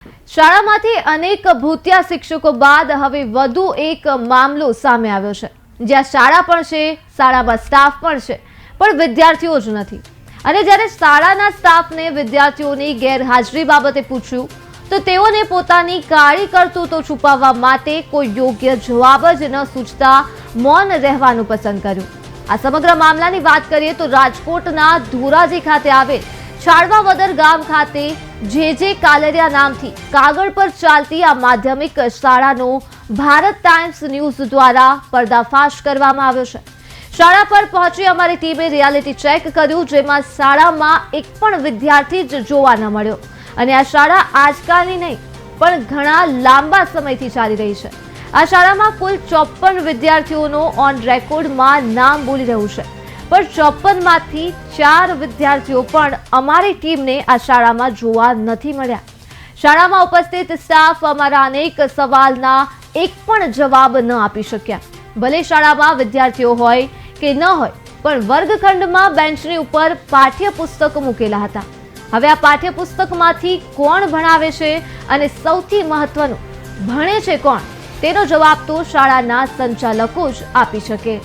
શાળામાંથી અનેક ભૂતિયા શિક્ષકો બાદ હવે વધુ એક મામલો સામે આવ્યો છે, જ્યાં શાળા પણ છે, શાળામાં સ્ટાફ પણ છે, પણ વિદ્યાર્થીઓ જ નથી। અને જ્યારે શાળાના સ્ટાફને વિદ્યાર્થીઓની ગેરહાજરી બાબતે પૂછ્યું તો તેઓને પોતાની કાળી કરતૂતો છુપાવવા માટે કોઈ યોગ્ય જવાબ જ ન સૂચતા મૌન રહેવાનું પસંદ કર્યું। આ સમગ્ર મામલાની વાત કરીએ તો રાજકોટના ધોરાજી ખાતે આવેલ છાળવાવદર ગામ ખાતે જે કાલરિયા નામથી કાગળ પર ચાલતી આ માધ્યમિક શાળાનો ભારત ટાઈમ્સ ન્યૂઝ દ્વારા પર્દાફાશ કરવામાં આવ્યો છે। શાળા પર પહોંચી અમારી ટીમે રિયાલિટી ચેક કર્યું, જેમાં શાળામાં એક પણ વિદ્યાર્થી જ જોવા ન મળ્યો। અને આ શાળા આજકાલની નહીં પણ ઘણા લાંબા સમયથી ચાલી રહી છે। આ શાળામાં કુલ 54 વિદ્યાર્થીઓનો ઓન રેકોર્ડમાં નામ બોલી રહ્યું છે, પણ 54 માંથી 4 વિદ્યાર્થીઓ પણ અમારી ટીમને આ શાળામાં જોવા નથી મળ્યા। શાળામાં ઉપસ્થિત સ્ટાફ અમારા અનેક સવાલના એક પણ જવાબ ન આપી શક્યા। ભલે શાળામાં વિદ્યાર્થીઓ હોય કે ન હોય, પણ વર્ગખંડમાં બેન્ચની ઉપર પાઠ્યપુસ્તક મૂકેલા હતા। હવે આ પાઠ્યપુસ્તકમાંથી કોણ ભણાવે છે અને સૌથી મહત્વનું, ભણે છે કોણ, તેનો જવાબ તો શાળાના સંચાલકો જ આપી શકે।